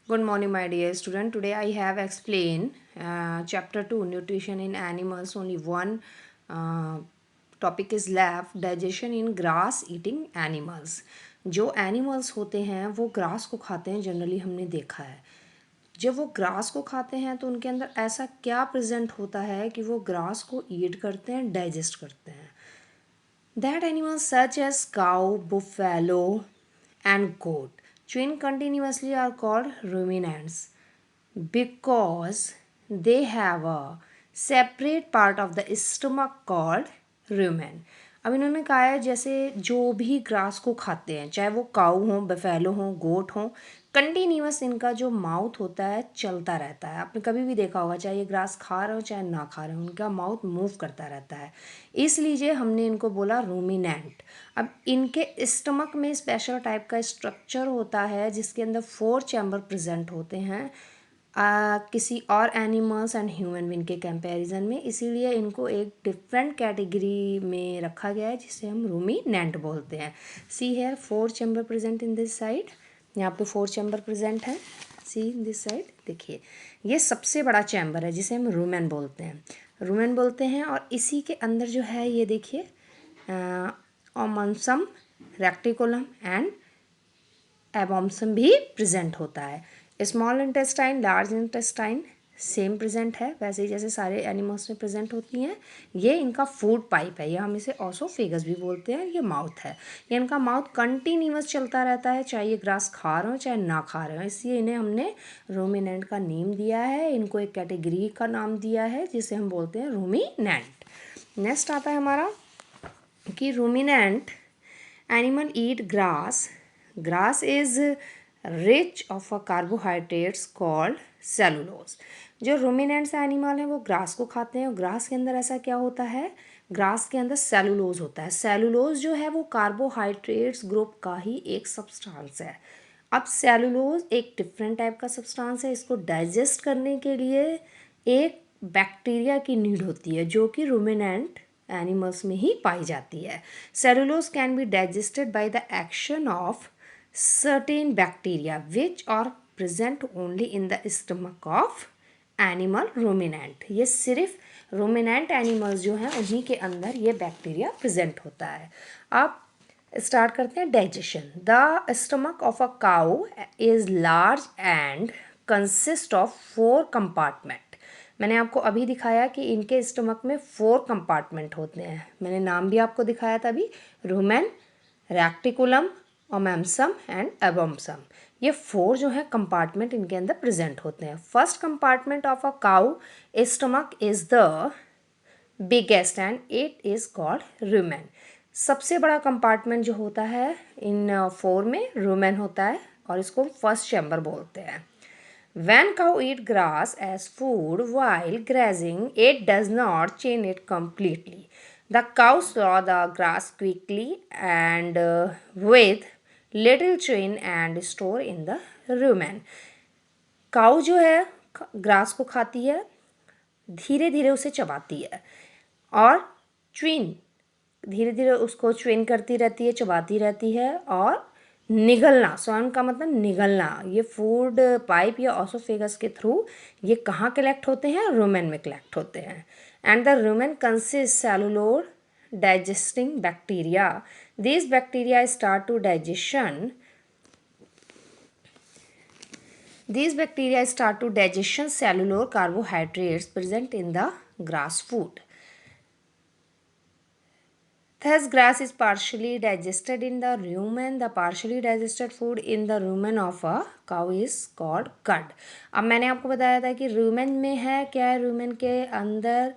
Good morning, my dear student. Today I have explained chapter 2 nutrition in animals. Only one topic is left, digestion in grass eating animals. जो animals होते हैं वो grass को खाते हैं, generally हमने देखा है. जब वो ग्रास को खाते हैं तो उनके अंदर ऐसा क्या प्रेजेंट होता है कि वो ग्रास को ईट करते हैं, डाइजेस्ट करते हैं. That animals such as cow, buffalo, and goat chewing continuously are called ruminants because they have a separate part of the stomach called rumen. अब इन्होंने कहा है जैसे जो भी ग्रास को खाते हैं, चाहे वो काऊ हो, बफेलो हो, गोट हो, कंटिन्यूस इनका जो माउथ होता है चलता रहता है. आपने कभी भी देखा होगा, चाहे ये ग्रास खा रहे हो चाहे ना खा रहे हो, उनका माउथ मूव करता रहता है. इसलिए हमने इनको बोला रूमिनेंट. अब इनके स्टमक में स्पेशल टाइप का स्ट्रक्चर होता है जिसके अंदर 4 चैम्बर प्रेजेंट होते हैं किसी और एनिमल्स एंड ह्यूमन बीइंग के कंपैरिजन में. इसीलिए इनको एक डिफरेंट कैटेगरी में रखा गया है जिसे हम रूमिनेंट बोलते हैं. See here 4 chamber present in this side. यहाँ पे 4 चैम्बर प्रेजेंट है. सी इन दिस साइड देखिए, ये सबसे बड़ा चैम्बर है जिसे हम रूमेन बोलते हैं. रूमेन बोलते हैं और इसी के अंदर जो है ये देखिए ओमनसम, रेक्टिकुलम एंड एबॉम्सम भी प्रेजेंट होता है. Small intestine, large intestine same present है वैसे ही जैसे सारे एनिमल्स में प्रेजेंट होती हैं. ये इनका फूड पाइप है, या हम इसे ऑसोफेगस भी बोलते हैं. ये माउथ है, ये इनका माउथ कंटिन्यूस चलता रहता है चाहे ये ग्रास खा रहे हो चाहे ना खा रहे हो. इसलिए इन्हें हमने रूमिनेंट का नेम दिया है. इनको एक कैटेगरी का नाम दिया है जिसे हम बोलते हैं रूमिनेंट. नेक्स्ट आता है हमारा कि ruminant animal eat grass. Grass is rich of a carbohydrates called cellulose. जो रूमिनेंट्स एनिमल हैं वो ग्रास को खाते हैं और ग्रास के अंदर ऐसा क्या होता है, ग्रास के अंदर सेलुलोज होता है. सेलुलोज जो है वो कार्बोहाइड्रेट्स ग्रुप का ही एक सब्सटेंस है. अब सेलुलोज एक डिफरेंट टाइप का सब्सटेंस है. इसको डाइजेस्ट करने के लिए एक बैक्टीरिया की नीड होती है जो कि रूमिनेंट एनिमल्स में ही पाई जाती है. Cellulose can be digested by the action of certain bacteria which are present only in the stomach of animal ruminant. ये सिर्फ ruminant animals जो हैं उन्हीं के अंदर ये बैक्टीरिया प्रेजेंट होता है. अब स्टार्ट करते हैं digestion. The stomach of a cow is large and consist of 4 compartment. मैंने आपको अभी दिखाया कि इनके स्टमक में 4 कंपार्टमेंट होते हैं. मैंने नाम भी आपको दिखाया था अभी, रूमेन, रेक्टिकुलम, ओमेम्सम एंड एबोम्सम. ये 4 जो है कंपार्टमेंट इनके अंदर प्रेजेंट होते हैं. First compartment of a cow stomach is the biggest and it is called rumen. सबसे बड़ा कंपार्टमेंट जो होता है इन 4 में रूमेन होता है और इसको फर्स्ट चैम्बर बोलते हैं. When cow eat grass as food while grazing, it does not chain it completely. The cow swallow the grass quickly and with little chain and store in the rumen. काऊ जो है grass को खाती है, धीरे धीरे उसे चबाती है और च्विन धीरे धीरे उसको च्विन करती रहती है, चबाती रहती है. और निगलना, स्वयं का मतलब निगलना, ये फूड पाइप या ऑसोफेगस के थ्रू ये कहाँ कलेक्ट होते हैं, रूमेन में कलेक्ट होते हैं. And the rumen consist cellulose digesting bacteria. This bacteria start to digestion. These bacteria start to digestion cellular carbohydrates present in the grass food. Thus, grass is partially digested in the rumen. The partially digested food in the rumen of a cow is called cud. अब मैंने आपको बताया था कि rumen में है क्या है, रूमेन के अंदर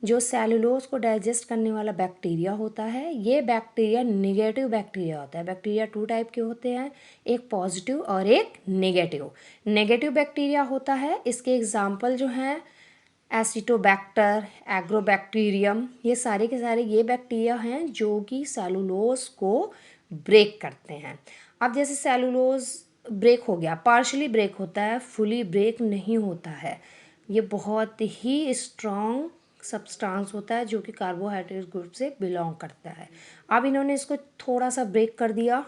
जो सेलुलोज को डाइजेस्ट करने वाला बैक्टीरिया होता है, ये बैक्टीरिया निगेटिव बैक्टीरिया होता है. बैक्टीरिया 2 टाइप के होते हैं, एक पॉजिटिव और एक नेगेटिव. नेगेटिव बैक्टीरिया होता है, इसके एग्जाम्पल जो हैं एसिटोबैक्टर, एग्रोबैक्टीरियम, ये सारे के सारे ये बैक्टीरिया हैं जो कि सेलुलोज को ब्रेक करते हैं. अब जैसे सेलुलोज ब्रेक हो गया, पार्शली ब्रेक होता है, फुली ब्रेक नहीं होता है. ये बहुत ही स्ट्रॉन्ग सब्सटेंस होता है जो कि कार्बोहाइड्रेट ग्रुप से बिलोंग करता है. अब इन्होंने इसको थोड़ा सा ब्रेक कर दिया,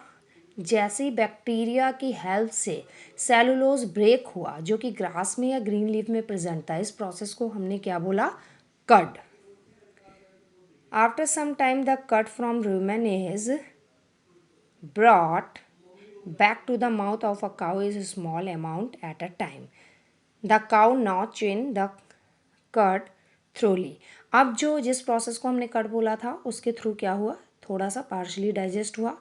जैसे ही बैक्टीरिया की हेल्प से सेलुलोज ब्रेक हुआ, जो कि ग्रास में या ग्रीन लीफ में प्रेजेंट था, इस प्रोसेस को हमने क्या बोला? कड. आफ्टर सम टाइम द कड from rumen is brought back to the mouth of a cow is a small amount at a time. The cow now chewing the cud thoroughly. अब जो जिस प्रोसेस को हमने कड बोला था उसके थ्रू क्या हुआ? थोड़ा सा पार्शली डाइजेस्ट हुआ.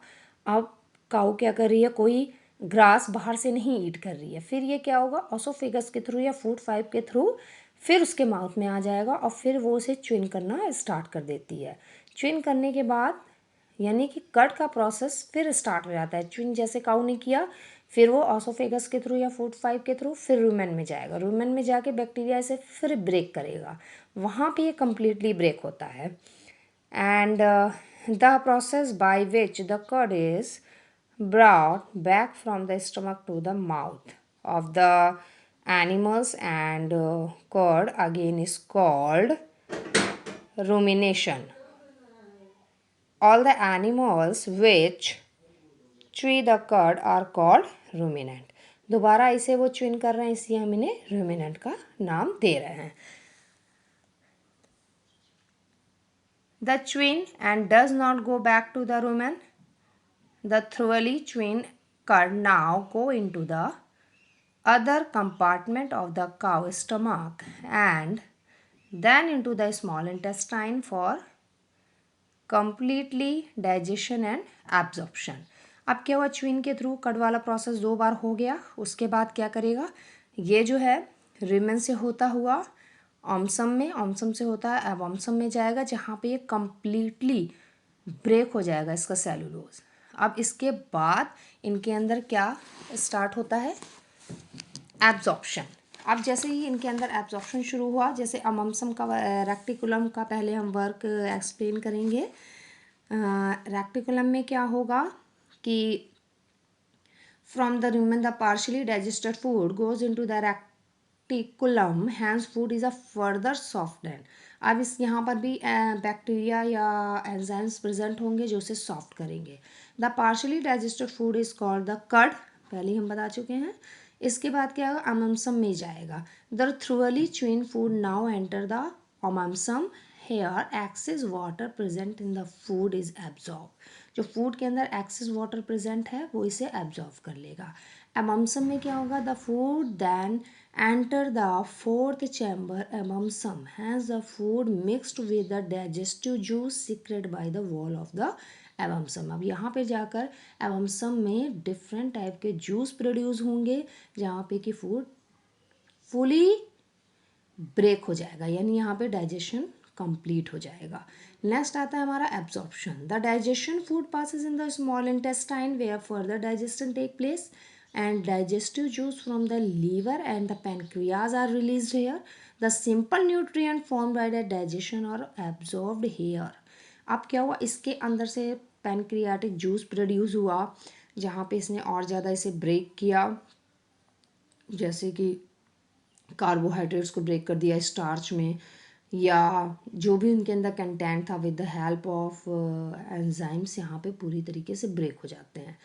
अब काऊ क्या कर रही है? कोई ग्रास बाहर से नहीं ईट कर रही है. फिर ये क्या होगा? ऑसोफेगस के थ्रू या फूड पाइप के थ्रू फिर उसके माउथ में आ जाएगा और फिर वो उसे च्विन करना स्टार्ट कर देती है. च्विन करने के बाद यानी कि कट का प्रोसेस फिर स्टार्ट हो जाता है. च्विन जैसे काऊ ने किया, फिर वो ऑसोफेगस के थ्रू या फूड पाइप के थ्रू फिर रूमेन में जाएगा. रूमेन में जाके बैक्टीरिया इसे फिर ब्रेक करेगा. वहाँ पे ये कम्प्लीटली ब्रेक होता है. And the process by which the curd is brought back from the stomach to the mouth of the animals and curd again is called rumination. All the animals which chew the cud are called ruminant. दोबारा इसे वो च्विन कर रहे हैं, इसलिए हम इन्हें ruminant का नाम दे रहे हैं. The chewin and does not go back to the rumen. The thoroughly chewed cud now go into the other compartment of the cow stomach and then into the small intestine for completely digestion and absorption. अब क्या हुआ? च्विन के through कड वाला process 2 बार हो गया. उसके बाद क्या करेगा? ये जो है रिमेन से होता हुआ ऑम्सम में, ऑम्सम से होता है एबॉम्सम में जाएगा, जहाँ पे ये कम्प्लीटली ब्रेक हो जाएगा इसका सेलुलोज. अब इसके बाद इनके अंदर क्या स्टार्ट होता है? एब्जॉर्प्शन. अब जैसे ही इनके अंदर एब्जॉर्प्शन शुरू हुआ, जैसे अममसम का रेक्टिकुलम का पहले हम वर्क एक्सप्लेन करेंगे. रेक्टिकुलम में क्या होगा कि from the rumen the partially digested food goes into the reticulum, hence food is a further soften. अब इस यहाँ पर भी बैक्टीरिया या एंजाइम्स प्रेजेंट होंगे जो उसे सॉफ्ट करेंगे. The partially digested food is called the कड, पहले हम बता चुके हैं. इसके बाद क्या होगा? अममसम में जाएगा. The thoroughly chewed food now enter the omasum. Here excess water present in the food is absorb. जो फूड के अंदर एक्सेस वाटर प्रेजेंट है वो इसे एब्जॉर्ब कर लेगा. अममसम में क्या होगा? The food then enter the fourth chamber abomasum, has the food mixed with the digestive juice secrete by the wall of the abomasum. अब यहाँ पे जाकर एवमसम में डिफरेंट टाइप के जूस प्रोड्यूस होंगे, जहाँ पे कि फूड फुली ब्रेक हो जाएगा, यानी यहाँ पे डाइजेशन कंप्लीट हो जाएगा. नेक्स्ट आता है हमारा absorption. The digestion food passes in the small intestine where further digestion take place and digestive juice from the liver and the pancreas are released here. The simple nutrient formed by the digestion are absorbed here. अब क्या हुआ? इसके अंदर से pancreatic juice produce हुआ, जहाँ पे इसने और ज़्यादा इसे ब्रेक किया, जैसे कि कार्बोहाइड्रेट्स को ब्रेक कर दिया स्टार्च में, या जो भी उनके अंदर कंटेंट था with the help of enzymes यहाँ पे पूरी तरीके से ब्रेक हो जाते हैं.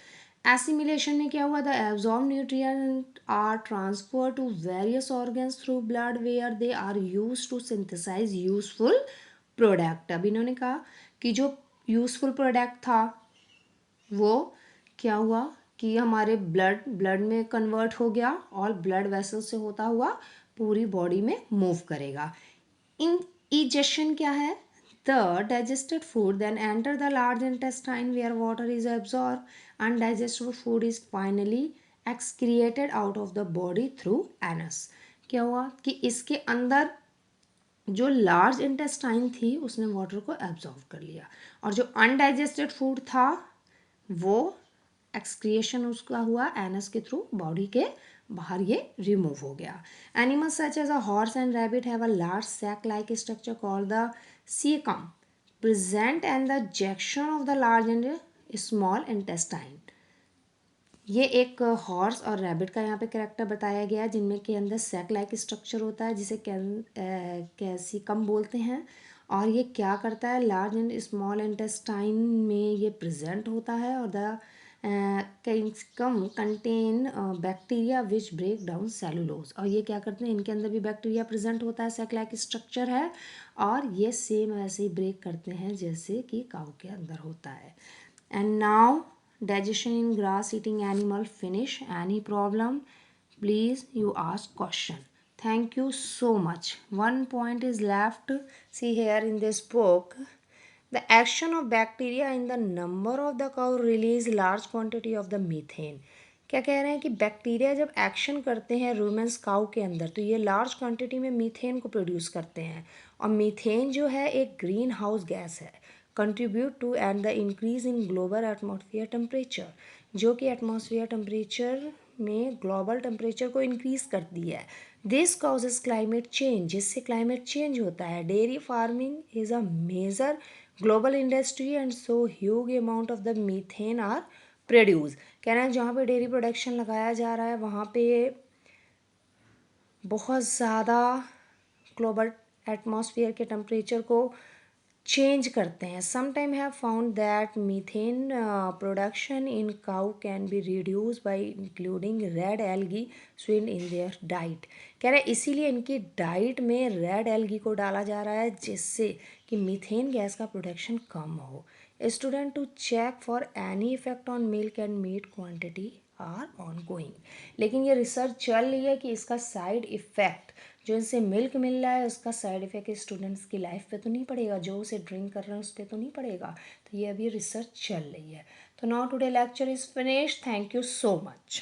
एसिमिलेशन में क्या हुआ? The absorb nutrient are transfer to various organs through blood where they are use to synthesize useful product. अब इन्होंने कहा कि जो यूजफुल प्रोडक्ट था वो क्या हुआ कि हमारे ब्लड में कन्वर्ट हो गया और ब्लड वेसल से होता हुआ पूरी बॉडी में मूव करेगा. इन इजेशन क्या है? The digested food then enter the large intestine where water is absorbed. Undigested food is finally excreted out of the body through anus. क्या हुआ कि इसके अंदर जो लार्ज इंटेस्टाइन थी उसने वाटर को एब्जॉर्ब कर लिया, और जो अनडाइजेस्टेड फूड था वो एक्सक्रिएशन उसका हुआ एनस के थ्रू, बॉडी के बाहर ये रिमूव हो गया. Animals such as a horse and rabbit have a large sac like structure called the caecum present and the junction of the large and small intestine. ये एक हॉर्स और rabbit का यहाँ पे कैरेक्टर बताया गया है, जिनमें के अंदर सैक लाइक स्ट्रक्चर होता है जिसे कैल्सिकम बोलते हैं. और ये क्या करता है? लार्ज एंड स्मॉल इंटेस्टाइन में ये प्रेजेंट होता है और the capsicum contain bacteria which break down cellulose, और ये क्या करते हैं, इनके अंदर भी बैक्टीरिया प्रेजेंट होता है, सैक लाइक स्ट्रक्चर है, और ये सेम वैसे ही ब्रेक करते हैं जैसे कि काऊ के अंदर होता है. And now digestion in grass eating animal finish. Any problem please you ask question. Thank you so much. One point is left. See here in this book, the action of bacteria in the number of the cow release large quantity of the methane. क्या कह रहे हैं कि bacteria जब action करते हैं रूमेंस काऊ के अंदर तो ये लार्ज क्वांटिटी में मीथेन को प्रोड्यूस करते हैं, और मीथेन जो है एक ग्रीन हाउस गैस है, contribute to and the increase in global atmosphere temperature, जो कि एटमॉस्फेयर टेम्परेचर में ग्लोबल टेम्परेचर को इंक्रीज करती है. दिस कॉजेज क्लाइमेट चेंज, जिससे क्लाइमेट चेंज होता है. Dairy farming is a major global industry and so huge amount of the methane are produce. कह रहे हैं जहाँ पे डेयरी प्रोडक्शन लगाया जा रहा है वहाँ पे बहुत ज़्यादा ग्लोबल एटमॉस्फेयर के टेम्परेचर को चेंज करते हैं. Some time have found that methane production in cow can be reduce by including red algae seaweed in their diet. कह रहे हैं इसीलिए इनकी डाइट में रेड एल्गी को डाला जा रहा है जिससे कि मीथेन गैस का प्रोडक्शन कम हो. Student to check for any effect on milk and meat quantity are ongoing. लेकिन ये रिसर्च चल रही है कि इसका साइड इफ़ेक्ट जो इनसे मिल्क मिल रहा है उसका साइड इफ़ेक्ट स्टूडेंट्स की लाइफ पे तो नहीं पड़ेगा, जो उसे ड्रिंक कर रहे हैं उस पर तो नहीं पड़ेगा. तो ये अभी रिसर्च चल रही है. तो now today lecture is finished. Thank you so much.